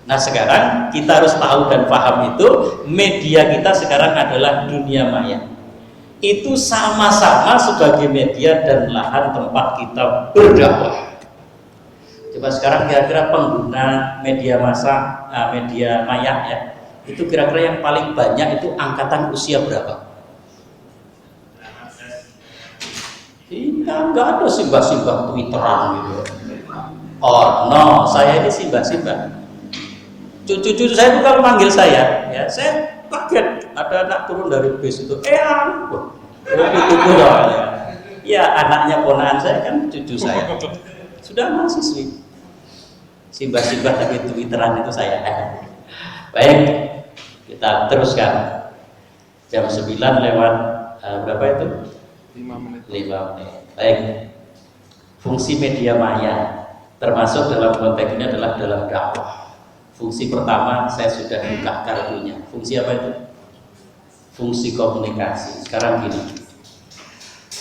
Nah sekarang kita harus tahu dan paham itu media kita sekarang adalah dunia maya. Itu sama-sama sebagai media dan lahan tempat kita berdakwah. Coba sekarang kira-kira pengguna media massa, media maya ya, itu kira-kira yang paling banyak itu angkatan usia berapa? Iya, nggak ada simbah-simbah Twitteran gitu. Oh no, saya ini simbah-simbah. Cucu-cucu saya itu kalau manggil saya, ya saya kaget ada anak turun dari bis itu, ampun, itu ya anaknya ponakan saya kan cucu saya, sudah mahasiswi, simbah-simbah tapi Twitteran itu saya. Baik, kita teruskan. Jam 9 lewat berapa itu? 5 menit. Baik, fungsi media maya termasuk dalam konteks ini adalah dalam dakwah. Fungsi pertama saya sudah buka kartunya. Fungsi apa itu? Fungsi komunikasi. Sekarang gini,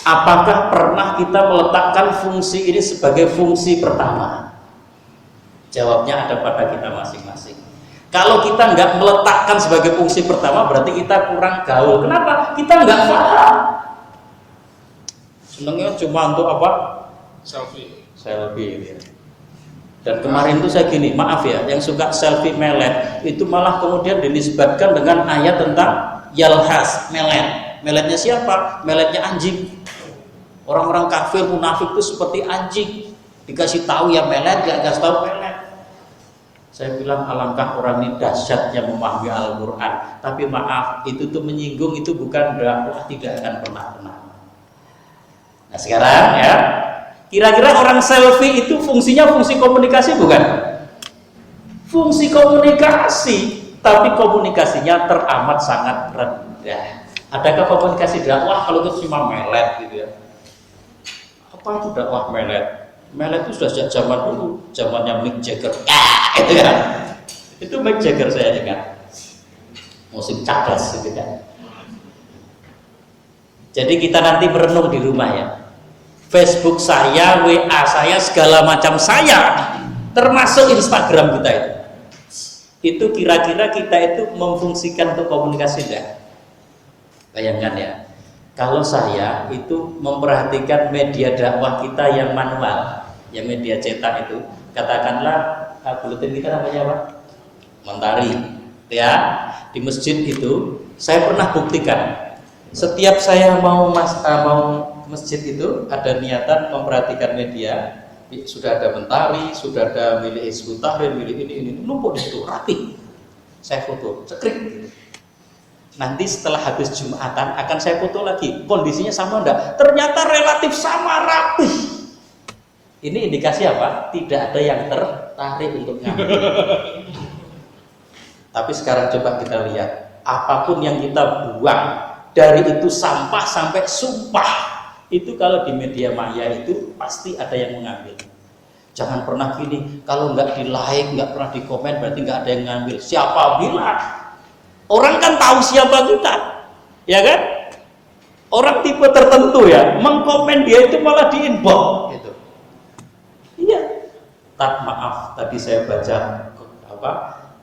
apakah pernah kita meletakkan fungsi ini sebagai fungsi pertama? Jawabnya ada pada kita masing-masing. Kalau kita nggak meletakkan sebagai fungsi pertama, berarti kita kurang gaul. Kenapa? Kita nggak paham. Senangnya cuma untuk apa? Selfie Ya. Dan kemarin tuh saya gini, maaf ya, yang suka selfie melet itu malah kemudian dinisbatkan dengan ayat tentang yalhas, melet. Meletnya siapa? Meletnya anjing. Orang-orang kafir munafik itu seperti anjing, dikasih tahu ya melet, gak kasih tahu melet. Saya bilang alangkah orang ini dahsyatnya memahami Al-Quran. Tapi maaf, itu tuh menyinggung, itu bukan dakwah, tidak akan pernah. Nah sekarang ya, kira-kira orang selfie itu fungsinya fungsi komunikasi bukan? Fungsi komunikasi, tapi komunikasinya teramat sangat rendah. Adakah komunikasi dakwah kalau itu cuma melet gitu ya? Apa itu dakwah melet? Melet itu sudah sejak zaman dulu, zamannya Mick Jagger. Gitu kan? Itu Mick Jagger saya ingat. Musik cadas gitu kan. Jadi kita nanti merenung di rumah ya. Facebook saya, WA saya, segala macam saya, termasuk Instagram kita itu kira-kira kita itu memfungsikan untuk komunikasi enggak? Bayangkan ya, kalau saya itu memperhatikan media dakwah kita yang manual, yang media cetak itu, katakanlah buletin kita namanya apa? Mentari, ya, di masjid itu saya pernah buktikan. Setiap saya mau masjid itu ada niatan memperhatikan media, sudah ada Mentari, sudah ada milik Hizbut Tahrir, milik ini numpuk di situ rapi. Saya foto, cekrik. Nanti setelah habis Jumatan akan saya foto lagi. Kondisinya sama enggak? Ternyata relatif sama, rapi. Ini indikasi apa? Tidak ada yang tertarik untuk ngambil. Tapi sekarang coba kita lihat, apapun yang kita buang, dari itu sampah sampai sumpah, itu kalau di media maya itu pasti ada yang mengambil. Jangan pernah gini, kalau nggak di like, nggak pernah di komen, berarti nggak ada yang ngambil. Siapa bilang? Orang kan tahu siapa kita, ya kan? Orang tipe tertentu ya, mengkomen dia itu malah di inbox gitu. Iya. Maaf, tadi saya baca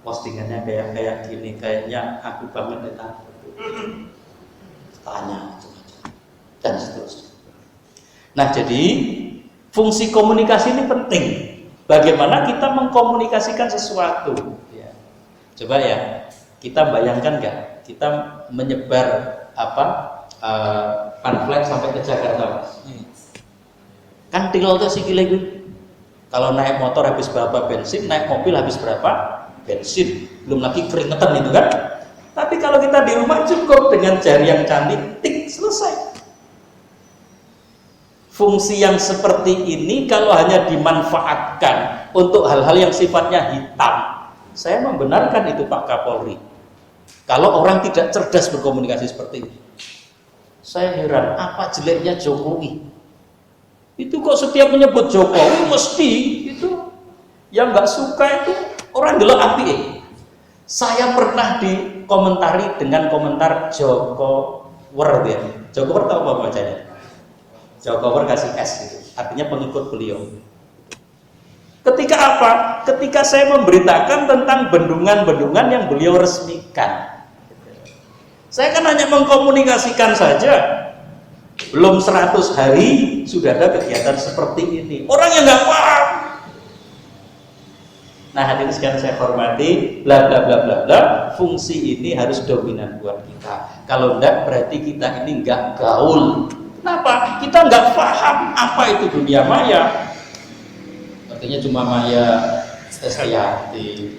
postingannya kayak gini, kayaknya aku banget tanya dan seterusnya. Nah jadi fungsi komunikasi ini penting. Bagaimana kita mengkomunikasikan sesuatu ya. Coba ya, kita bayangkan nggak kita menyebar pamflet sampai ke Jakarta, kan tinggal tuh sikile gue. Kalau naik motor habis berapa bensin, naik mobil habis berapa bensin, belum lagi keringetan itu kan. Tapi kalau kita di rumah cukup dengan jari yang cantik, tik, selesai. Fungsi yang seperti ini kalau hanya dimanfaatkan untuk hal-hal yang sifatnya hitam, saya membenarkan itu Pak Kapolri. Kalau orang tidak cerdas berkomunikasi seperti ini, saya heran apa jeleknya Jokowi. Itu kok setiap menyebut Jokowi mesti itu yang nggak suka itu orang delok api. Saya pernah dikomentari dengan komentar Jokower ya. Jokower tahu apa bacanya? Jokower kasih S gitu. Artinya pengikut beliau. Ketika apa? Ketika saya memberitakan tentang bendungan-bendungan yang beliau resmikan. Saya kan hanya mengkomunikasikan saja. Belum 100 hari sudah ada kegiatan seperti ini. Orang yang nggak paham. Nah, hadirin sekalian saya hormati, bla bla bla bla bla, fungsi ini harus dominan buat kita. Kalau enggak berarti kita ini enggak gaul. Kenapa? Kita enggak paham apa itu dunia maya. Artinya cuma Maya Estianti.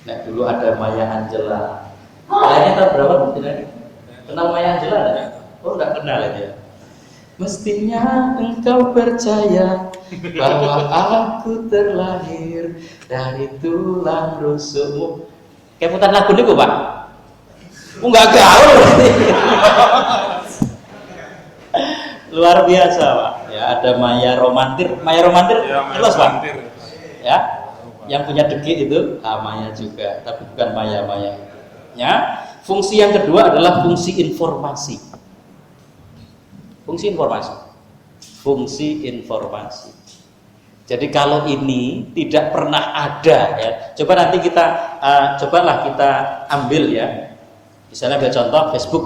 Nah, dulu ada Maya Angela. Kalian tahu berapa mungkin? Kenal Maya Angela enggak? Oh, enggak kenal aja. Mestinya engkau percaya bahwa aku terlahir dari tulang rusukmu. Kayak putar lagu nih, Pak. Enggak gaul. Luar biasa, Pak. Ya, ada Maya Romantir. Maya Romantir, Ya, jelas, Pak. Ya, yang punya degi itu Maya juga, tapi bukan Maya. Ya, fungsi yang kedua adalah fungsi informasi. Fungsi informasi. Jadi kalau ini tidak pernah ada, ya. Coba nanti kita cobalah kita ambil ya. Misalnya ambil contoh Facebook.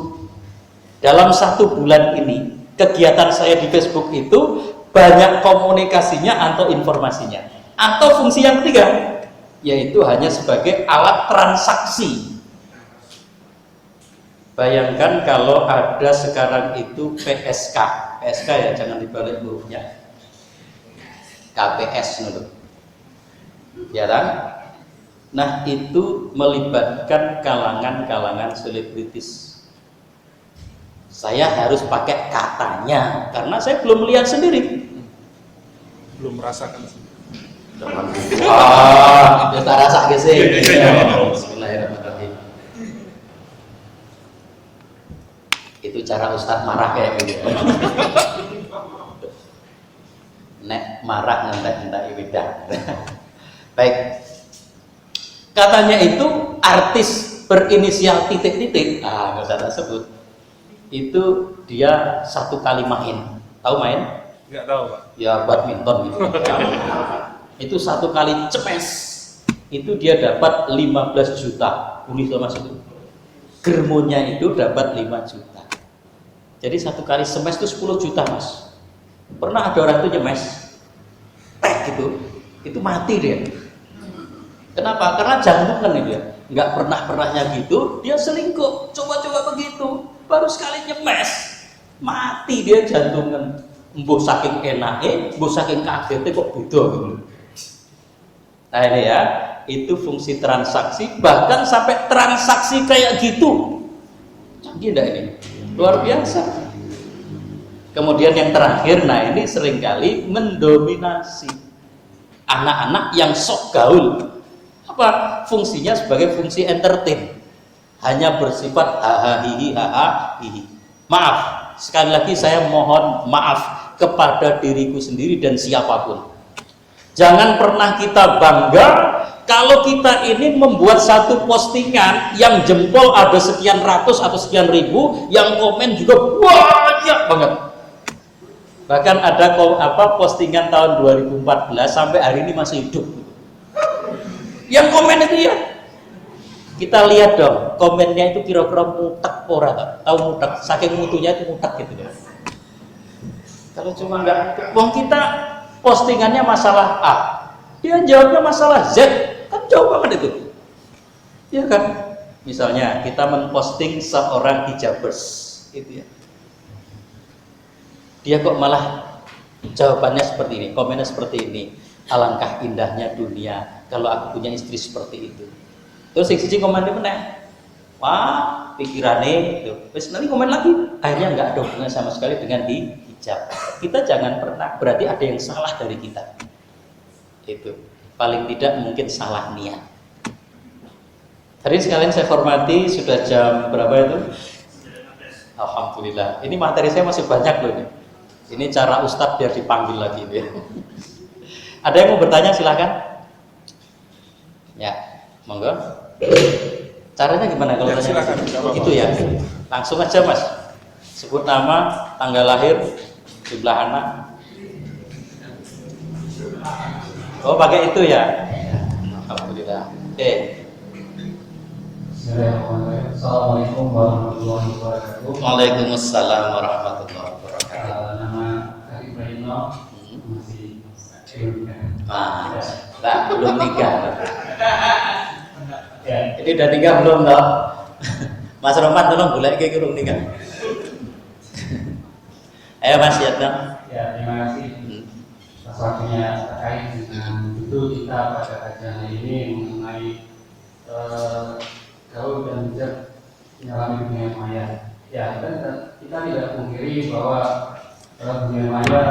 Dalam 1 bulan ini kegiatan saya di Facebook itu banyak komunikasinya atau informasinya. Atau fungsi yang ketiga, yaitu hanya sebagai alat transaksi. Bayangkan kalau ada sekarang itu PSK ya, jangan dibalik hurufnya. KPS dulu. Ya kan? Nah, itu melibatkan kalangan-kalangan selebritis. Saya harus pakai katanya karena saya belum melihat sendiri. Belum merasakan sih. Kita rasa sih. Bismillahirrahmanirrahim. Itu cara Ustadz marah kayak gitu. Nek marah ngentak-ngentak ibadah. Baik. Katanya itu artis berinisial titik-titik. Nggak usah tak sebut. Itu dia 1 kali main. Tahu main? Nggak tahu, Pak. Ya badminton gitu. Itu 1 kali cemes. Itu dia dapat 15 juta. Bunyi sama itu. Germonya itu dapat 5 juta. Jadi 1 kali semes itu 10 juta, Mas. Pernah ada orang itu nyemes gitu, itu mati dia. Kenapa? Karena jantung kan dia nggak pernahnya gitu, dia selingkuh, coba-coba begitu, baru sekali nyemes mati dia jantungan. Mbuh saking enake, mbuh saking kagetnya kok beda gitu. Nah ini ya, itu fungsi transaksi, bahkan sampai transaksi kayak gitu. Canggih enggak ini? Luar biasa. Kemudian yang terakhir, nah ini seringkali mendominasi anak-anak yang sok gaul. Apa? Fungsinya sebagai fungsi entertain. Hanya bersifat hahaha hihi. Maaf, sekali lagi saya mohon maaf kepada diriku sendiri dan siapapun. Jangan pernah kita bangga kalau kita ini membuat satu postingan yang jempol ada sekian ratus atau sekian ribu, yang komen juga banyak banget. Bahkan ada postingan tahun 2014 sampai hari ini masih hidup. Yang komen itu ya, kita lihat dong komennya itu kira-kira mutak ora, tahu mutak, saking mutunya itu mutak gitu ya. Kalau cuma nggak, wong kita postingannya masalah A, dia jawabnya masalah Z, kan jauh banget itu, ya kan? Misalnya kita memposting seorang hijabers, gitu ya. Dia kok malah jawabannya seperti ini, komennya seperti ini. Alangkah indahnya dunia kalau aku punya istri seperti itu. Terus yang siji komennya meneh, wah pikirannya itu. Terus nanti komen lagi, akhirnya nggak ada hubungan sama sekali dengan hijab. Kita jangan pernah, berarti ada yang salah dari kita. Itu paling tidak mungkin salah niat. Tadi sekalian saya hormati, sudah jam berapa itu? Alhamdulillah. Ini materi saya masih banyak loh ini. Ini cara Ustadz biar dipanggil lagi ya. Ada yang mau bertanya silakan. Ya, monggo. Caranya gimana kalau ya, tanya? silakan. Itu ya. Langsung aja Mas. Sebut nama, tanggal lahir, jumlah anak. Oh, pakai itu ya. Alhamdulillah. Oke. Bismillahirrahmanirrahim. Assalamualaikum warahmatullahi wabarakatuh. Waalaikumsalam warahmatullahi wabarakatuh. Nama Ari Praino masih belum nikah. Belum nikah. Ya, Ini udah nikah belum toh? Mas Roman tolong boleh ke kurung nikah. Ayo Mas Yatna. ya, terima kasih atas waktunya terkait dengan itu kita pada kajian ini mengenai gaul dan bijak menyelami dunia maya. Ya, kita tidak pungkiri bahwa dunia maya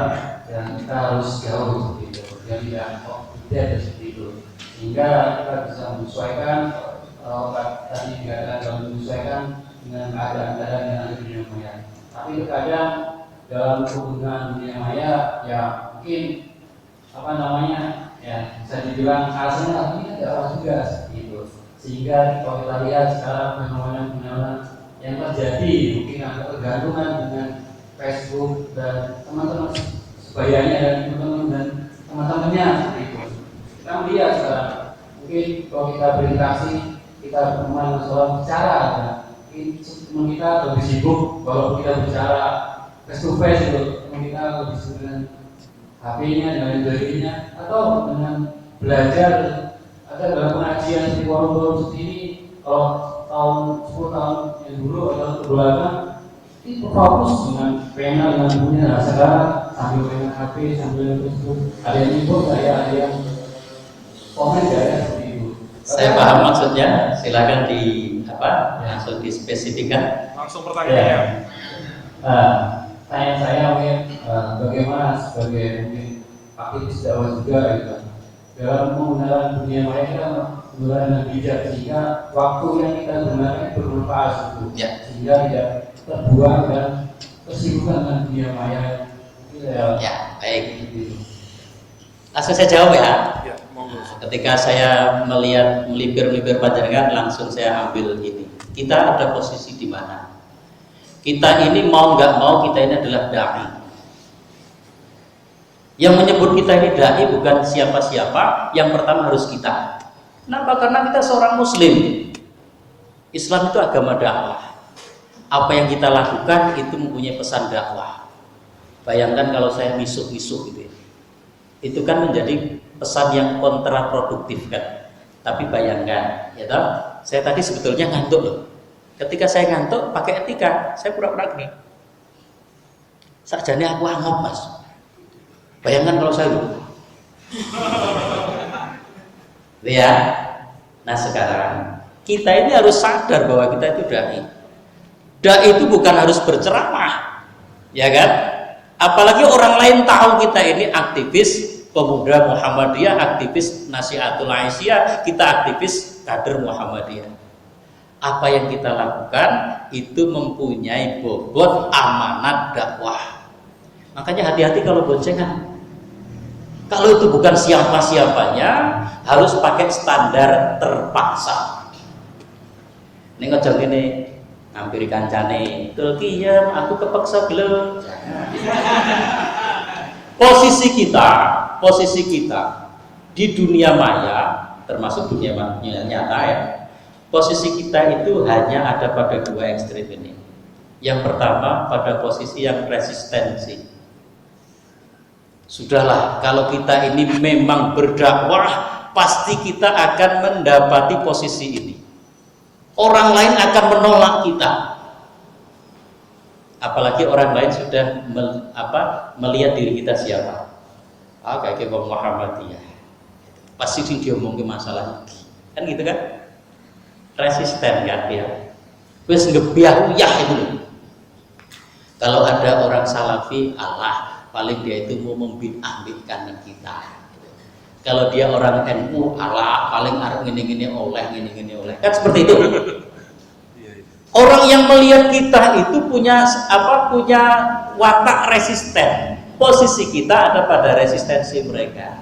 dan kita harus jauh gitu, dan tidak tidak seperti itu. Sehingga kita bisa menyesuaikan tadi dikatakan dalam menyesuaikan dengan keadaan-keadaan yang ada di dunia maya. Tapi terkadang dalam penggunaan dunia maya ya mungkin ya bisa dibilang alasannya tapi tidak juga seperti itu. Sehingga kalau kita lihat sekarang fenomena yang terjadi mungkin ada ketergantungan dengan Facebook dan teman-teman sebayanya dan teman-temannya seperti itu. Kita melihat sekarang mungkin kalau kita berinteraksi kita berteman masalah bicara mungkin teman kita lebih sibuk walaupun kita bicara face to face itu teman kita lebih sibuk dengan HP-nya dan lain sebagainya atau dengan belajar ada dalam pengajian seperti warung-warung seperti ini kalau tahun 10 tahun yang dulu atau kebelakang itu fokus dengan pena dengan bukunya. Nah, sekarang sambil main HP sambil Facebook ada yang nyebut ada yang komen ya seperti itu. Saya paham maksudnya. Silakan langsung dispesifikkan. Langsung pertanyaannya. Tanya saya mungkin bagaimana sebagai mungkin aktivis dakwah juga gitu dalam menggunakan dunia maya kita menggunakan dengan bijak sehingga waktu yang kita gunakan bermanfaat itu sehingga tidak terbuang dan tersibukkan dengan dunia maya. Ya, baik. Langsung saya jawab ya. Ya, monggo. Ketika saya melihat melipir panjenengan, langsung saya ambil ini. Kita ada posisi di mana? Kita ini mau nggak mau kita ini adalah dai. Yang menyebut kita ini dai bukan siapa-siapa. Yang pertama harus kita. Kenapa? Karena kita seorang Muslim. Islam itu agama dakwah. Apa yang kita lakukan itu mempunyai pesan dakwah. Bayangkan kalau saya misuh-misuh gitu ya. Itu kan menjadi pesan yang kontraproduktif kan. Tapi bayangkan, ya toh, saya tadi sebetulnya ngantuk loh. Ketika saya ngantuk pakai etika, saya pura-pura gini. Sakjane aku angop Mas. Bayangkan kalau saya lupa. Ya. Nah sekarang kita ini harus sadar bahwa kita itu dai. Dai itu bukan harus berceramah, ya kan? Apalagi orang lain tahu kita ini aktivis pemuda Muhammadiyah, aktivis Nasihatul Aisyah, kita aktivis kader Muhammadiyah. Apa yang kita lakukan itu mempunyai bobot amanat dakwah. Makanya hati-hati kalau boncengan. Kalau itu bukan siapa-siapanya, harus pakai standar terpaksa. Ini ngejong ini, ngampiri kancane, "Tulkiyam, aku kepaksa belum." Posisi kita di dunia maya, termasuk dunia nyata ya. Posisi kita itu hanya ada pada dua ekstrem ini. Yang pertama pada posisi yang resistensi. Sudahlah, kalau kita ini memang berdakwah, pasti kita akan mendapati posisi ini. Orang lain akan menolak kita. Apalagi orang lain sudah melihat diri kita siapa. Kayak Bang Muhammadiyah. Pasti dia ngomong masalah ini. Kan gitu kan? Resisten kan dia. Wis ngebiah-uyah itu loh. Kalau ada orang salafi, Allah paling dia itu mau membid'ahkan kita. Kalau dia orang NU, Allah paling arep ngene-ngene oleh. Kan seperti itu. Orang yang melihat kita itu punya watak resisten. Posisi kita ada pada resistensi mereka.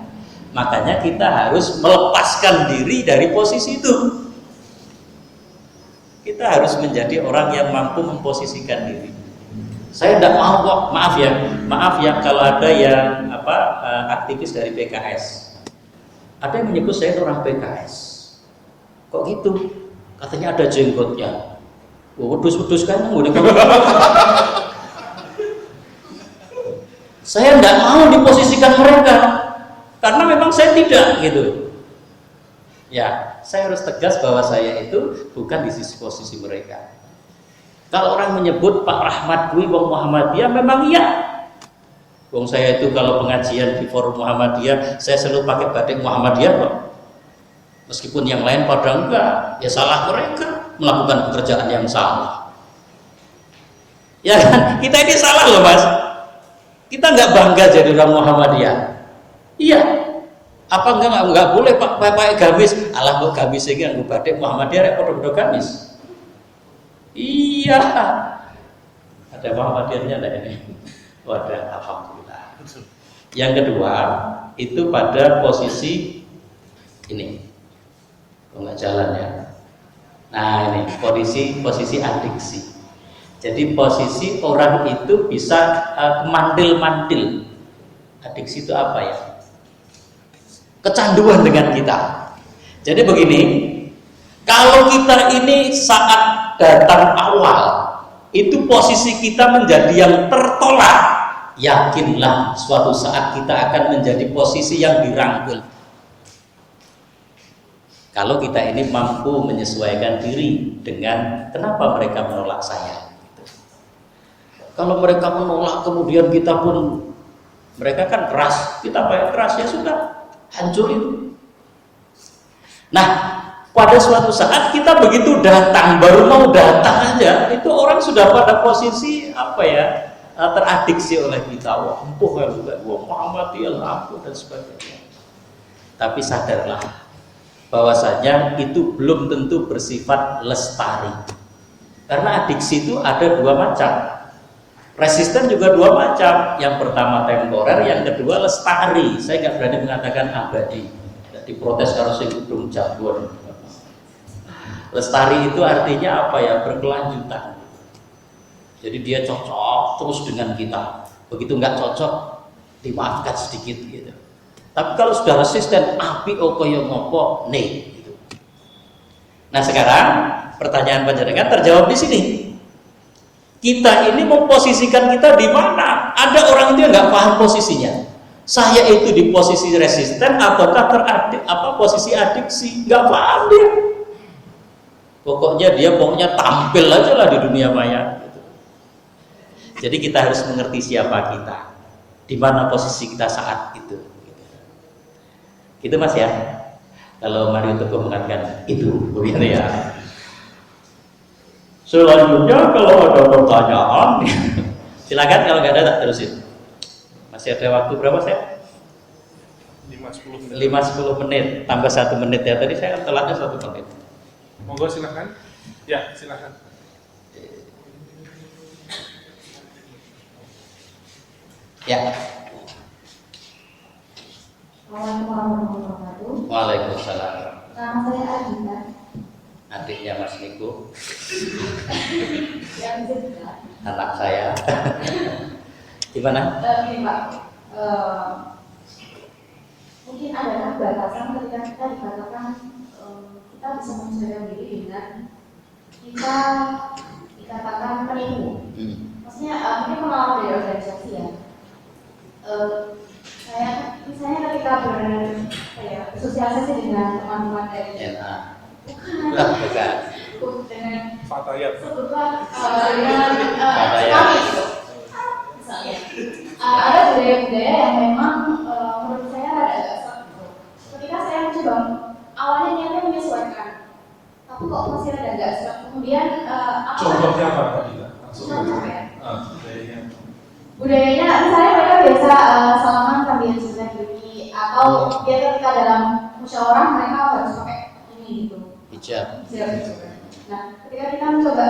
Makanya kita harus melepaskan diri dari posisi itu. Kita harus menjadi orang yang mampu memposisikan diri. Saya tidak mau kok, maaf ya kalau ada yang aktivis dari PKS. Ada yang menyebut saya itu orang PKS. Kok gitu? Katanya ada jenggotnya. Wedus-wedus kan udah. Saya tidak mau diposisikan mereka karena memang saya tidak gitu. Ya, saya harus tegas bahwa saya itu bukan di sisi posisi mereka. Kalau orang menyebut Pak Rahmat kuwi wong Muhammadiyah, memang iya. Wong saya itu kalau pengajian di forum Muhammadiyah, saya selalu pakai batik Muhammadiyah kok. Meskipun yang lain pada enggak, ya salah mereka melakukan pekerjaan yang salah. Ya kan? Kita ini salah loh Mas. Kita nggak bangga jadi orang Muhammadiyah. Iya. Apa enggak boleh pakai gamis? Alah kok gamis iki nganggo batik Muhammadiyah rek padha-padha gamis. Iya. Ada Muhammadiyahnya enggak ini? Wadah, alhamdulillah. Yang kedua, itu pada posisi ini. Kok enggak jalan ya? Nah, ini posisi adiksi. Jadi posisi orang itu bisa mandil-mandil. Adiksi itu apa ya? Kecanduan dengan kita. Jadi begini, kalau kita ini saat datang awal, itu posisi kita menjadi yang tertolak, yakinlah suatu saat kita akan menjadi posisi yang dirangkul. Kalau kita ini mampu menyesuaikan diri dengan kenapa mereka menolak saya. Kalau mereka menolak kemudian kita pun, mereka kan keras, kita pakai keras, ya sudah, hancur itu. Nah, pada suatu saat kita begitu datang, baru mau datang aja, itu orang sudah pada posisi apa ya, teradiksi oleh kita. Wah, empuh ya, wah Muhammadiyah, ampuh dan sebagainya. Tapi sadarlah bahwasanya itu belum tentu bersifat lestari. Karena adiksi itu ada dua macam. Resisten juga dua macam. Yang pertama temporer, yang kedua lestari. Saya nggak berani mengatakan abadi. Jadi protes kalau saya belum jagoan. Lestari itu artinya apa ya? Berkelanjutan. Jadi dia cocok terus dengan kita. Begitu nggak cocok, dimaafkan sedikit gitu. Tapi kalau sudah resisten, api okoyo ngopo nih. Gitu. Nah sekarang pertanyaan panjenengan terjawab di sini. Kita ini memposisikan kita di mana? Ada orang itu yang nggak paham posisinya. Saya itu di posisi resisten ataukah posisi adiksi? Nggak paham dia. Pokoknya tampil aja lah di dunia maya. Jadi kita harus mengerti siapa kita, di mana posisi kita saat itu. Gitu Mas ya. Kalau Mario Teguh mengatakan itu, begitu ya. Selanjutnya kalau ada pertanyaan, silakan. Kalau nggak ada tak terusin. Masih ada waktu berapa saya? 5-10 menit. 5-10 menit tambah 1 menit ya. Tadi saya telatnya 1 menit. Monggo silakan. Ya silakan. Ya. Assalamualaikum warahmatullahi wabarakatuh. Waalaikumsalam. Nama saya Adita. Adiknya Mas Niko, Yang juga. anak saya. Gimana? Ini Pak, mungkin ada batasan ketika kita dikatakan kita bisa menyesuaikan diri dengan kita dikatakan penipu. Maksudnya mungkin pengalaman dari organisasi ya. Saya misalnya ketika bersosialisasi dengan teman-teman dari NA. bukan dengan Fatayat. sebutlah dengan kami gitu. Misalnya ada budaya-budaya yang memang menurut saya ada agak susah gitu. Ketika saya mencoba awalnya niatnya menyesuaikan, tapi kok masih ada agak susah. Kemudian Contohnya apa tadi? Contoh ya. Budayanya. Budayanya misalnya mereka biasa salaman sambil sudah diri atau dia ketika dalam musyawarah mereka harus pakai ini gitu. Hijab. Nah, ketika kita mencoba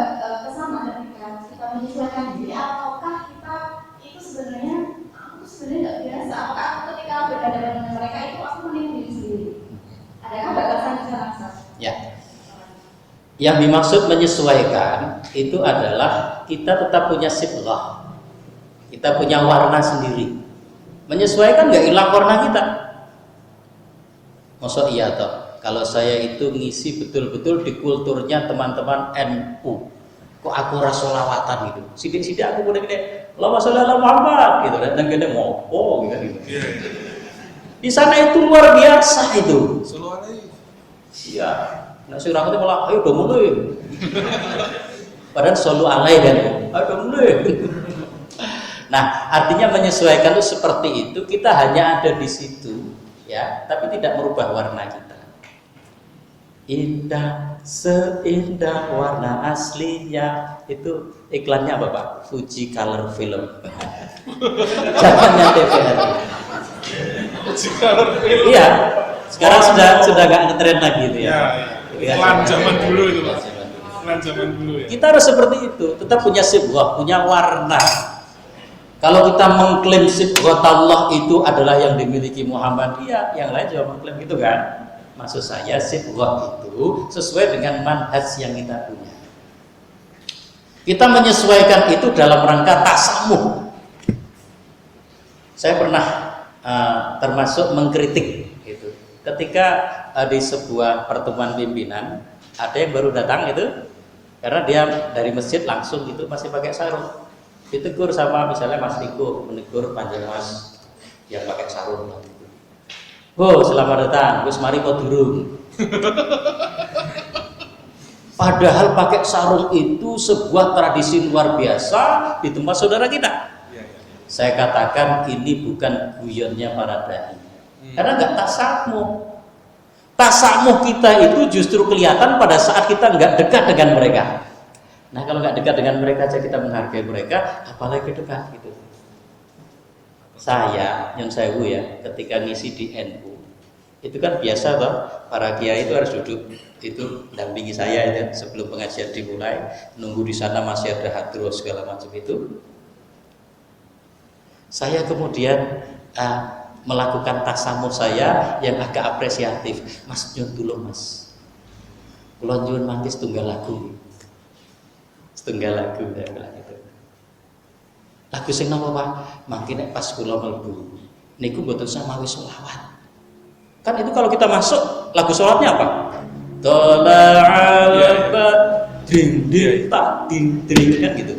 kesana, ketika kita menyesuaikan diri, ataukah kita itu sebenarnya aku sebenarnya nggak biasa. Apakah aku ketika berhadapan dengan mereka itu aku menipu diri sendiri? Adakah batasan di sana? Ya. Yang dimaksud menyesuaikan itu adalah kita tetap punya sibghah. Kita punya warna sendiri. Menyesuaikan nggak hilang warna kita. Masa iya toh, kalau saya itu ngisi betul-betul di kulturnya teman-teman NU. Kok aku rasa solawatan gitu. Sidik-sidik aku udah gini, Allahumma sholli ala Muhammad gitu dan gini ngopo gitu. Di sana itu luar biasa itu. Iya. Nah surah itu malah ayo udah mulai. Padahal shollu alaihi kan. Ayo udah mulai. Nah, artinya menyesuaikan itu seperti itu, kita hanya ada di situ ya, tapi tidak merubah warna kita. Indah seindah warna aslinya, itu iklannya apa Pak? Fuji Color Film. Zamannya TVRI. Fuji Color Film. Iya. Sekarang sudah nggak ngetren lagi itu ya. Iklan zaman dulu itu Pak. Iklan zaman dulu ya. Kita harus seperti itu, tetap punya sibghah, punya warna. Kalau kita mengklaim sibghah Allah itu adalah yang dimiliki Muhammadiyah, yang lain juga mengklaim gitu kan? Maksud saya sibghah itu sesuai dengan manhaj yang kita punya. Kita menyesuaikan itu dalam rangka tasamuh. Saya pernah termasuk mengkritik gitu. Ketika di sebuah pertemuan pimpinan ada yang baru datang itu, karena dia dari masjid langsung itu masih pakai sarung. Ditegur sama misalnya Mas Riko, menegur Panjang Mas yang pakai sarung. Bu, selamat datang, Gus mari kok durung. Padahal pakai sarung itu sebuah tradisi luar biasa di tempat saudara kita. Saya katakan ini bukan guyonnya para dai. Karena nggak tasamuh. Tasamuh kita itu justru kelihatan pada saat kita nggak dekat dengan mereka. Nah kalau nggak dekat dengan mereka aja kita menghargai mereka, apalagi dekat gitu. Saya, Nyun Sewu ya, ketika ngisi di NU, itu kan biasa toh, para kiai itu harus duduk, itu dampingi saya itu sebelum pengajian dimulai, nunggu di sana masih ada hadroh segala macam itu. Saya kemudian melakukan tasamuh saya yang agak apresiatif. Mas Nyun tulung Mas, kula nyuwun mangke setunggal lagu, saya bilang gitu. Lagu sing napa Pak? Mangke nek pas kula mlebu niku mboten samawi selawat. Kan itu kalau kita masuk lagu sholatnya apa? Tola'al ding ding tak ding ding kan gitu.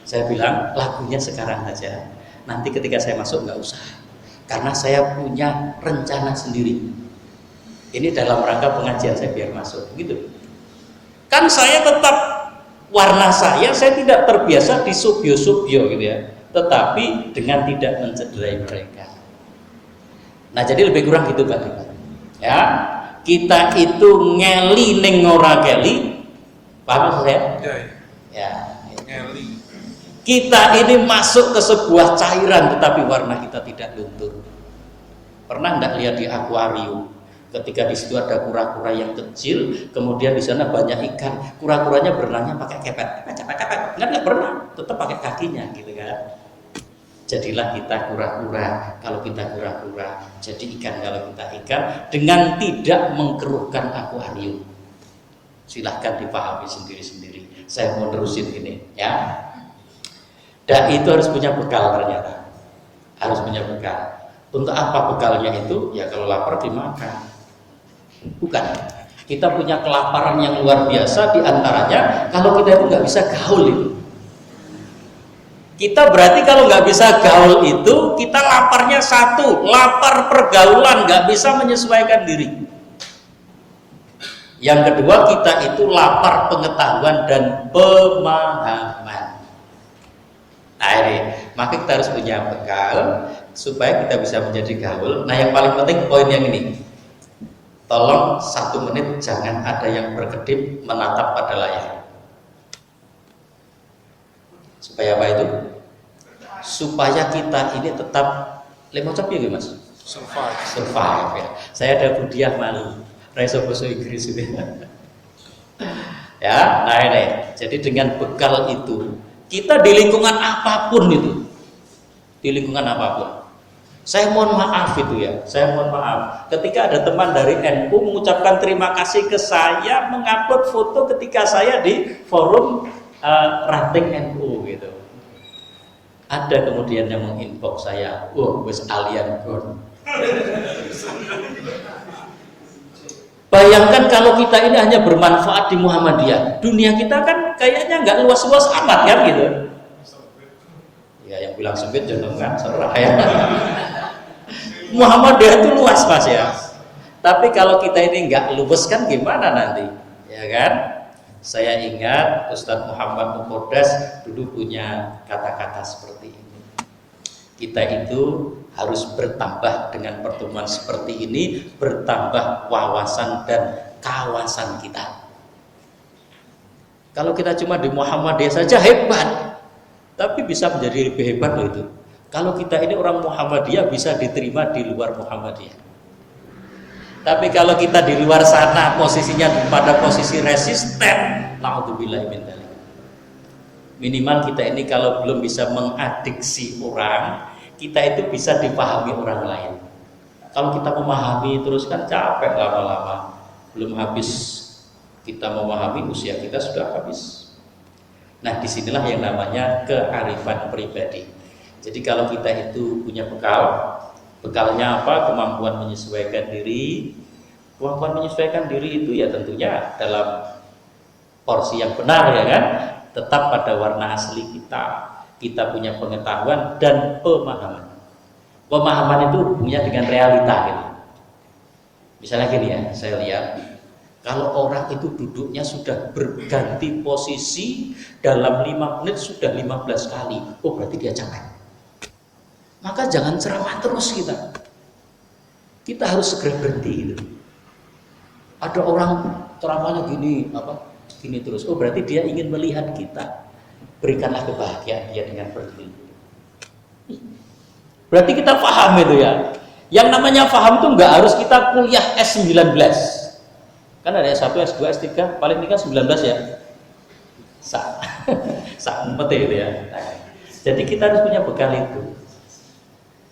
Saya bilang lagunya sekarang aja. Nanti ketika saya masuk nggak usah. Karena saya punya rencana sendiri. Ini dalam rangka pengajian saya biar masuk gitu. Kan saya tetap warna saya tidak terbiasa di subyo-subyo gitu ya, tetapi dengan tidak mencederai mereka. Nah jadi lebih kurang gitu Pak. Ya, kita itu ngeli ning ora keli, paham maksud saya? Ya. Ngeli. Kita ini masuk ke sebuah cairan tetapi warna kita tidak luntur. Pernah enggak lihat di akuarium? Ketika di situ ada kura-kura yang kecil, kemudian di sana banyak ikan, kura-kuranya berenangnya pakai kepet, nggak berenang, tetap pakai kakinya, gitu kan? Jadilah kita kura-kura, kalau kita kura-kura, jadi ikan kalau kita ikan, dengan tidak mengkeruhkan akuarium. Silahkan dipahami sendiri-sendiri. Saya mau terusin ini, ya. Dai itu harus punya bekal ternyata, harus punya bekal. Untuk apa bekalnya itu? Ya kalau lapar dimakan. Bukan, kita punya kelaparan yang luar biasa, diantaranya kalau kita itu nggak bisa gaul itu. Kita berarti kalau nggak bisa gaul itu, kita laparnya satu, lapar pergaulan, nggak bisa menyesuaikan diri. Yang kedua, kita itu lapar pengetahuan dan pemahaman. Nah ini, maka kita harus punya bekal supaya kita bisa menjadi gaul. Nah yang paling penting poin yang ini. Tolong 1 menit jangan ada yang berkedip menatap pada layar. Supaya apa itu? Supaya kita ini tetap lemocap ya Mas? Survive ya. Saya ada budiah malu. Raiso bahasa Inggris itu. Ya, nah ini. Jadi dengan bekal itu, kita di lingkungan apapun itu. Di lingkungan apapun. Saya mohon maaf itu ya, saya mohon maaf. Ketika ada teman dari NU mengucapkan terima kasih ke saya, mengupload foto ketika saya di forum ranting NU gitu. Ada kemudian yang menginbox saya, wis alien gon. Bayangkan kalau kita ini hanya bermanfaat di Muhammadiyah, dunia kita kan kayaknya nggak luas-luas amat kan gitu. Ya yang bilang sempit jenengan serah ya. Muhammadiyah itu luas Mas ya. Tapi kalau kita ini nggak luwes kan gimana nanti? Ya kan? Saya ingat Ustadz Muhammad Muqaddas dulu punya kata-kata seperti ini. Kita itu harus bertambah dengan pertemuan seperti ini, bertambah wawasan dan kawasan kita. Kalau kita cuma di Muhammadiyah saja hebat, tapi bisa menjadi lebih hebat loh itu. Kalau kita ini orang Muhammadiyah bisa diterima di luar Muhammadiyah. Tapi kalau kita di luar sana posisinya pada posisi resisten, naudzubillah min dzalik. Minimal kita ini kalau belum bisa mengadiksi orang, kita itu bisa dipahami orang lain. Kalau kita memahami terus kan capek lama-lama. Belum habis kita memahami, usia kita sudah habis. Nah, disinilah yang namanya kearifan pribadi. Jadi kalau kita itu punya bekal, bekalnya apa? Kemampuan menyesuaikan diri. Kemampuan menyesuaikan diri itu ya tentunya dalam porsi yang benar ya kan, tetap pada warna asli kita punya pengetahuan dan pemahaman. Pemahaman itu hubungannya dengan realita gitu. Misalnya gini ya, saya lihat kalau orang itu duduknya sudah berganti posisi dalam 5 menit sudah 15 kali, oh berarti dia capek. Maka jangan ceramah terus kita harus segera berhenti gitu. Ada orang ceramahnya gini terus, oh berarti dia ingin melihat kita. Berikanlah kebahagiaan dia dengan berdiri. Berarti kita paham itu ya. Yang namanya paham itu nggak harus kita kuliah S19. Kan ada S1, S2, S3, paling tinggal 19 ya. Sangat itu ya. Jadi kita harus punya bekal itu.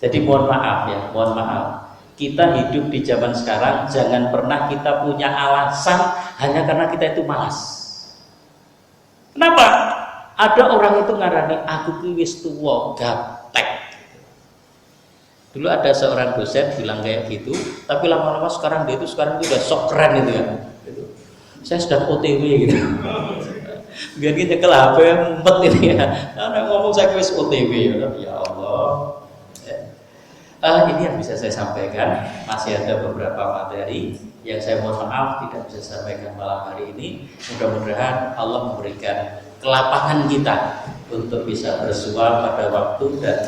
Jadi mohon maaf. Kita hidup di zaman sekarang, jangan pernah kita punya alasan hanya karena kita itu malas. Kenapa? Ada orang itu ngarani aku ki wis tuwa gaptek. Dulu ada seorang dosen bilang kayak gitu, tapi lama-lama sekarang dia itu udah sok keren itu ya. Saya sedang OTW gitu. Biar kita ke HP mumpet ini ya. Karena ngomong saya wis OTW ya Allah. Ini yang bisa saya sampaikan. Masih ada beberapa materi yang saya mohon maaf tidak bisa saya sampaikan malam hari ini. Mudah-mudahan Allah memberikan kelapangan kita untuk bisa bersua pada waktu dan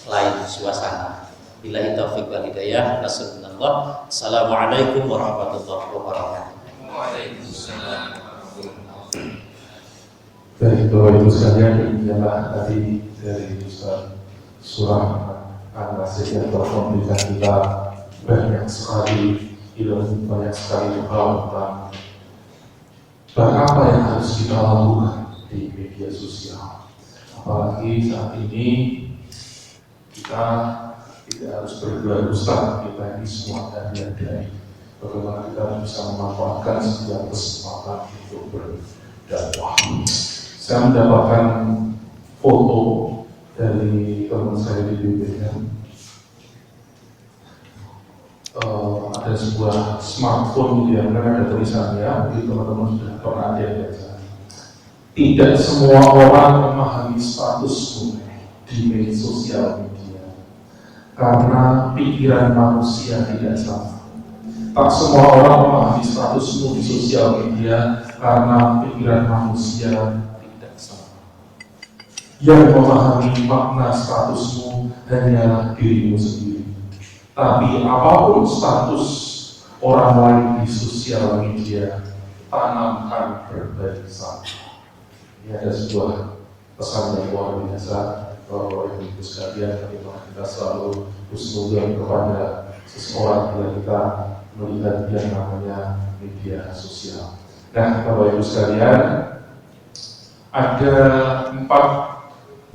lain suasana. Billahi taufiq wal hidayah. Nasallallahu. Assalamualaikum warahmatullahi wabarakatuh. Waalaikumsalam. Baik, Bapak Ibu sekalian, demikianlah tadi dari Ustaz Surah An-Nasir yang telah memberikan kita banyak sekali ilmu, banyak sekali pengalaman tentang apa yang harus kita lakukan di media sosial. Apalagi saat ini kita tidak harus berdua dusta, kita ini semua dari bagaimana kita bisa memanfaatkan setiap kesempatan untuk berdakwah. Saya mendapatkan foto dari teman saya di BPN. Ada sebuah smartphone yang ada tulisannya, mungkin teman-teman sudah pernah baca. Tidak semua orang memahami statusmu di media sosial media, karena pikiran manusia tidak sama. Tak semua orang memahami statusmu di sosial media, karena pikiran manusia tidak sama. Yang memahami makna statusmu hanya dirimu sendiri. Tapi apapun status orang lain di sosial media, tanamkan berbaik sangka. Ini ada sebuah pesan yang luar biasa bahwa ibu sekalian, bagaimana kita selalu husnuzon kepada seseorang bila kita melihat yang namanya media sosial. Nah, Bapak Ibu sekalian, ada 4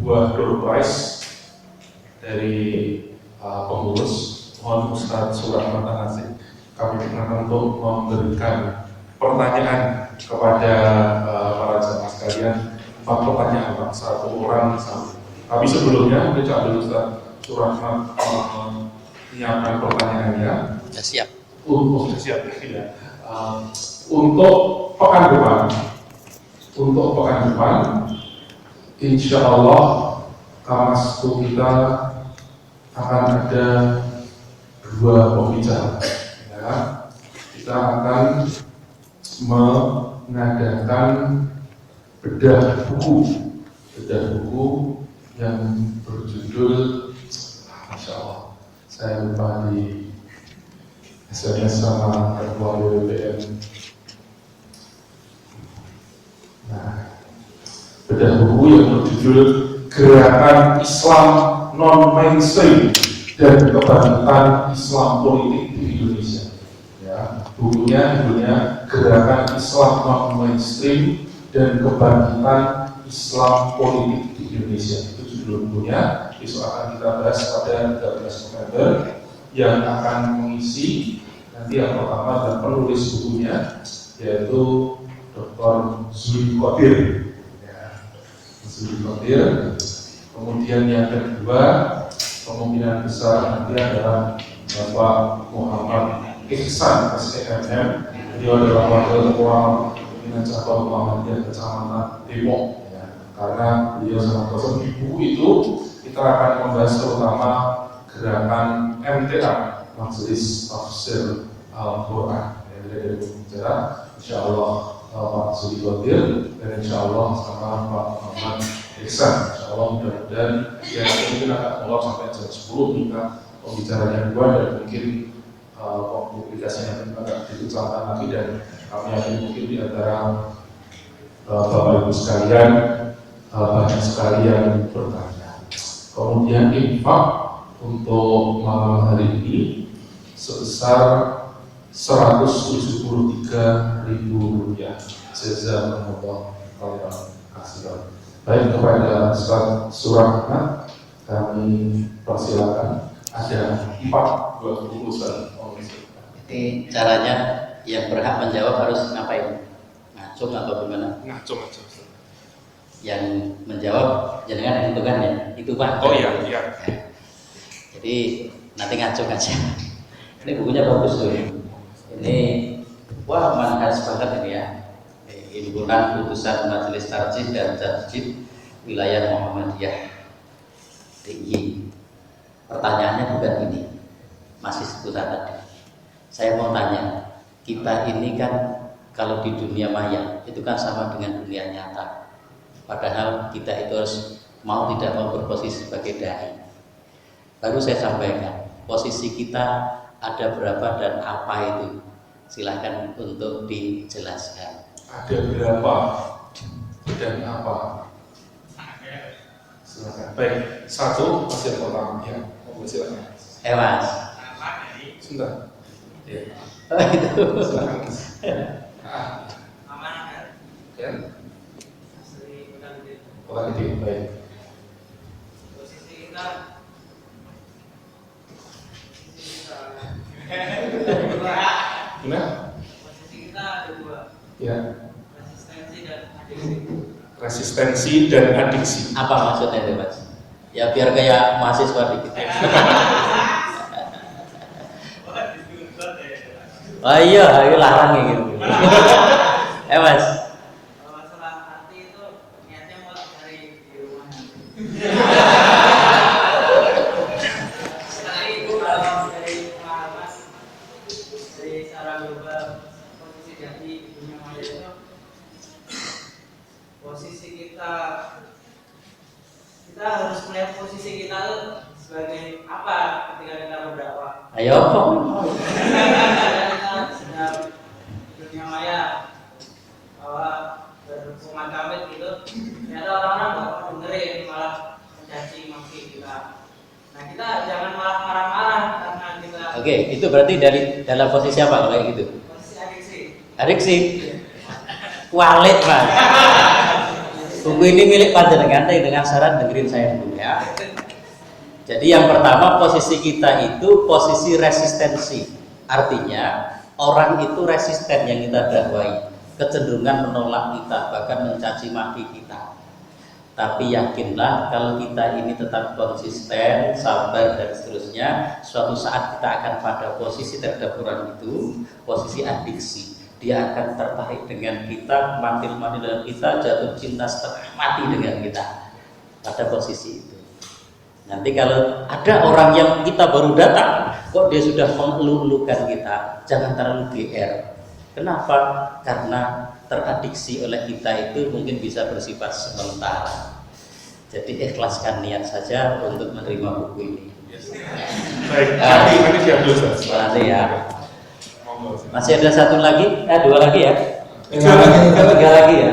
buah door prize dari pengurus. Mohon Ustaz Surah An-Nasir kami perkenalkan untuk memberikan pertanyaan kepada para jamaah sekalian. 4 pertanyaan, Pak, 1 orang satu. Tapi sebelumnya kita ambil Ustaz Surah menyiapkan pertanyaannya. Sudah siap. Sudah siap ya. untuk pekan depan, insya Allah Kamasku kita akan ada 2 pembicara. Ya. Kita akan mengadakan bedah buku yang berjudul, Masya Allah, saya lupa di SMS sama ketua BPN. Nah, bedah buku yang berjudul Gerakan Islam Non-Mainstream dan Kebangkitan Islam Politik di Indonesia. Ya, bukunya judulnya Gerakan Islam Non-Mainstream dan Kebangkitan Islam Politik di Indonesia. Itu judul bukunya. Besok akan kita bahas pada 13 November. Yang akan mengisi nanti yang pertama dan penulis bukunya yaitu Dr. Zuli Qadir. Kemudian yang kedua kemungkinan besar nanti adalah Bapak Muhammad Ihsan SEMM. Beliau adalah wakil ketua pimpinan cabang Muhammadiyah Kecamatan Depok. Ya, karena beliau sangat kosong di buku itu kita akan membahas terutama gerakan MTA Majelis Tafsir Al-Quran. Dari pembicara Insya Allah Pak Zuli Qadir dan Insya Allah sama Pak Muhammad Ihsan. Insya Allah mudah-mudahan ya mungkin akan mulai sampai jam 10 hingga pembicaraan yang kedua dan mungkin publikasinya agak ditutup lagi dan kami yakin mungkin di antara Bapak Ibu sekalian banyak sekali yang bertanya. Kemudian infak untuk malam hari ini sebesar Rp173.000. Jazakumullah khairan katsiran. Baik, kepada Ustaz Surahman kami persilakan. Ada 4 buku Ustaz. Ini caranya yang berhak menjawab harus ngapain? Ngacung atau gimana? Ngacung aja Ustaz. Yang menjawab jangan yang tentukan ya. Itu Pak. Oh iya. Jadi nanti ngacung aja. Ini bukunya bagus tuh. Ini wah manhaj banget ini ya. Himpunan Putusan Majelis Tarjih dan Tajdid Wilayah Muhammadiyah DIY. Pertanyaannya bukan ini, masih seputar tadi. Saya mau tanya, kita ini kan kalau di dunia maya itu kan sama dengan dunia nyata. Padahal kita itu harus mau tidak mau berposisi sebagai dai. Baru saya sampaikan, posisi kita ada berapa dan apa itu? Silakan untuk dijelaskan. Ada berapa dan apa? Silakan. Baik, 1 masih yang pertama ya. Silakan. Mas. Sudah. Ya. Oh itu. Silakan. Ya. Kota Gede. Baik. Posisi kita Gimana? posisi kita ada 2, Ya. resistensi dan adiksi. Resistensi dan adiksi. Apa maksudnya itu Mas? Ya biar kayak mahasiswa dikit. Oh iya, ayo larang ya gitu. Mas. Kalau masalah arti itu niatnya mau cari di rumah. Setelah itu kalau dari pengalaman dari secara global posisi di dunia maya itu posisi kita harus melihat posisi kita tuh sebagai apa ketika kita berdakwah. Ayo kok. Kita sedang dunia maya bahwa berhubungan kami gitu, ternyata orang-orang nggak mau dengerin, malah mencaci maki kita. Nah kita jangan malah marah-marah karena kita. Oke, itu berarti dari dalam posisi apa kayak gitu? Posisi adiksi. Adiksi. Kualit Mas. Buku ini milik panjenengan dengan syarat dengerin saya dulu ya. Jadi yang pertama posisi kita itu posisi resistensi. Artinya orang itu resisten yang kita dakwai, kecenderungan menolak kita, bahkan mencaci maki kita. Tapi yakinlah kalau kita ini tetap konsisten, sabar dan seterusnya, suatu saat kita akan pada posisi terhadap Quran itu, posisi adiksi. dia akan tertarik dengan kita, mati dengan kita, jatuh cinta setengah mati dengan kita pada posisi itu. Nanti kalau ada orang yang kita baru datang, kok dia sudah mengeluh-elukan kita, jangan terlalu GR. Kenapa? Karena teradiksi oleh kita itu mungkin bisa bersifat sementara. Jadi ikhlaskan niat saja untuk menerima buku ini. Baik, nanti siap dulu, Ustaz. Nanti ya. Monggo, Ustaz. Masih ada satu lagi? Dua lagi ya? Tiga lagi ya?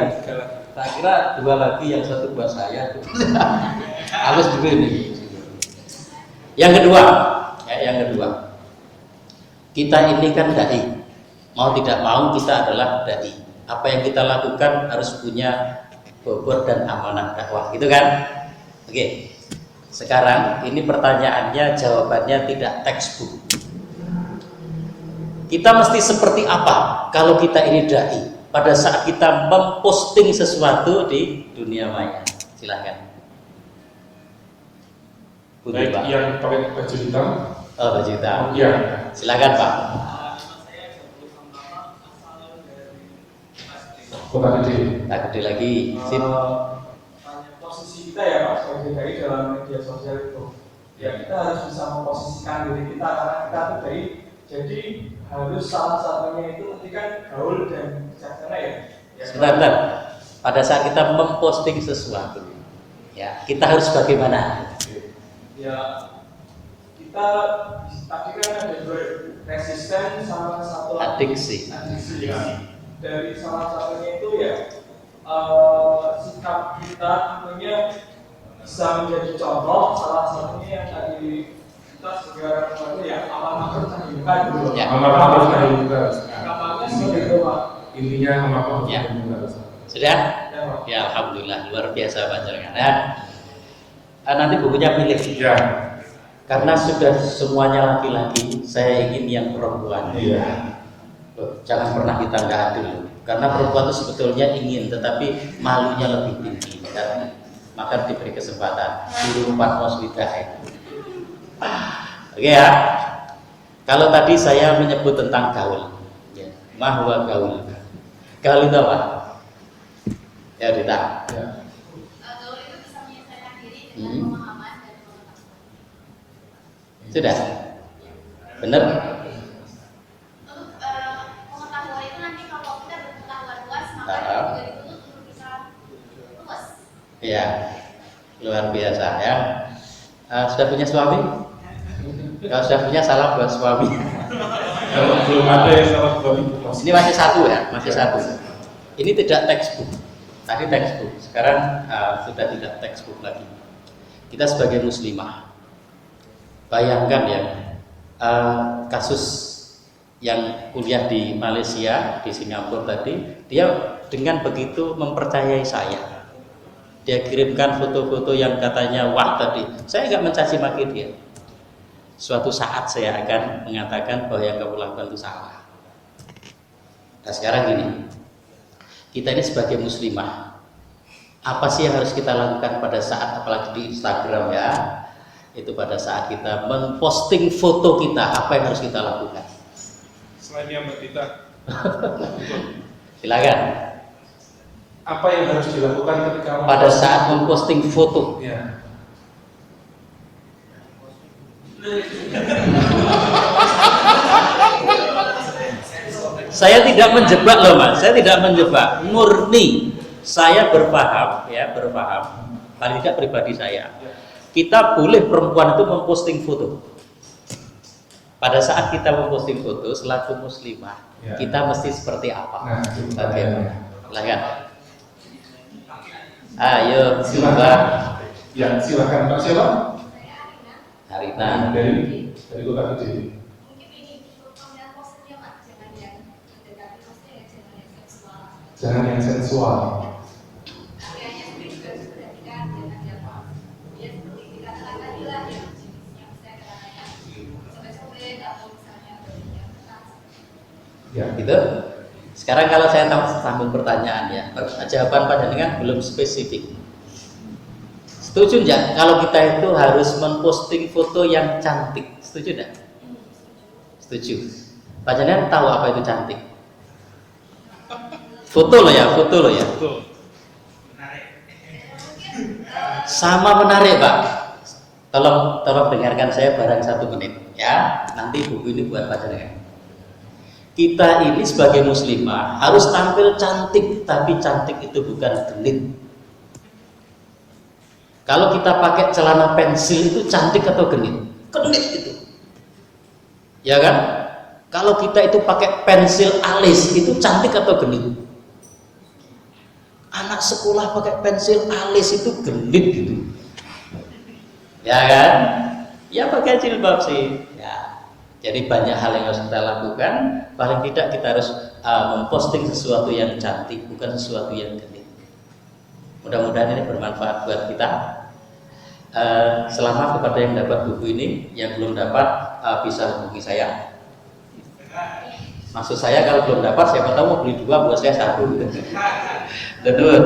Tak kira dua lagi, yang satu buat saya. Harus dulu ini. Yang kedua, kita ini kan dai. Mau tidak mau kita adalah dai. Apa yang kita lakukan harus punya bobot dan amanah dakwah, gitu kan? Oke. Sekarang ini pertanyaannya, jawabannya tidak textbook. Kita mesti seperti apa kalau kita ini dai pada saat kita memposting sesuatu di dunia maya? Silahkan. Baik, yang pakai baju hitam. Oh, baju hitam. Iya. Silakan Pak. Kota gede. Tak gede lagi. Sip. Posisi kita ya Pak sebagai dai dalam media sosial itu, ya kita harus bisa memposisikan diri kita karena kita tuh dai, jadi harus salah satunya itu ketika gaul dan bijaksana ya. Sebentar. Pada saat kita memposting sesuatu, ya kita harus bagaimana? Ya kita tadi kan ada dua, resisten sama satu Adiksi. ya. Dari salah satunya itu ya sikap kita tentunya bisa menjadi contoh. Salah satunya yang tadi kita sebagai orang ya amal ma'ruf nahi munkar dulu. Ya. Amal ma'ruf nahi munkar. Kapannya seperti itu Pak. Intinya amal ma'ruf Ya. nahi munkar. Sudah? Ya, Pak. Ya alhamdulillah, luar biasa panjenengan. Ya. Nanti bukunya pilih. Ya. Karena sudah semuanya laki-laki, saya ingin yang perempuan. Iya. Loh, jangan pernah kita nggak adil. Karena perempuan itu sebetulnya ingin, tetapi malunya lebih tinggi. Dan maka diberi kesempatan. Suruh 4 muslidah. Oke ya. Kalau tadi saya menyebut tentang gaul, ya. Mahwa gaul. Gaul itu apa? Ya Rita. Ya. Gaul itu bisa menyelesaikan diri dengan pemahaman dan pengetahuan. Sudah? Benar? Untuk pengetahuan itu nanti kalau kita berpengetahuan luas, maka Ah. juga dituntut untuk bisa luas. Ya, luar biasa ya. Sudah punya suami? Kalau sudah punya, salam buat suami. Kalau belum ada yang salah buat ibu. Ini masih satu ya, masih satu. Ini tidak textbook. Tadi textbook, sekarang sudah tidak textbook lagi. Kita sebagai muslimah, bayangkan ya, kasus yang kuliah di Malaysia, di Singapura tadi, dia dengan begitu mempercayai saya. Dia kirimkan foto-foto yang katanya wah tadi. Saya nggak mencaci maki dia. Suatu saat saya akan mengatakan bahwa yang kamu lakukan itu salah. Nah sekarang gini, kita ini sebagai muslimah, apa sih yang harus kita lakukan pada saat, apalagi di Instagram ya, itu pada saat kita memposting foto kita, apa yang harus kita lakukan? Selain yang Mbak Tita, Silakan. Apa yang harus dilakukan ketika Pada saat memposting foto, Ya. saya tidak menjebak loh mas, saya tidak menjebak, murni saya berpaham ya, berpaham, paling tidak pribadi saya, kita boleh perempuan itu memposting foto. Pada saat kita memposting foto selaku muslimah, Ya. kita mesti seperti apa? Nah, itu Oke, pertanyaannya. silakan. Ayo, Silakan. Ya, silakan Pak siapa? Harita. Dari Kota Gede. Mungkin ini pemilihan positifnya Pak, jangan yang mendekati maksudnya ya, jangan yang seksual. Jangan yang sensual. Kayaknya sendiri juga diperhatikan jangan yang ya seperti dikatakan tadi lah yang jenisnya misalnya katakan sobek-sobek atau misalnya yang keras. Ya. Gitu. Sekarang kalau saya sambung pertanyaan ya, jawaban panjenengan belum spesifik. Setuju nggak kalau kita itu harus memposting foto yang cantik? Setuju nggak? Setuju. Panjenengan tahu apa itu cantik? Foto loh ya. Betul. Sama menarik Pak. Tolong dengarkan saya barang 1 menit ya. Nanti buku ini buat pelajaran. Kita ini sebagai muslimah harus tampil cantik, tapi cantik itu bukan genit. Kalau kita pakai celana pensil itu cantik atau genit? Genit itu. Ya kan? Kalau kita itu pakai pensil alis itu cantik atau genit? Anak sekolah pakai pensil alis itu genit gitu. Ya kan? Ya pakai jilbab sih. Ya. Jadi banyak hal yang harus kita lakukan. Paling tidak kita harus memposting sesuatu yang cantik, bukan sesuatu yang genit. Mudah-mudahan ini bermanfaat buat kita. Selamat kepada yang dapat buku ini. Yang belum dapat bisa hubungi saya. Maksud saya kalau belum dapat siapa tahu mau beli 2 buat saya 1. Duduk.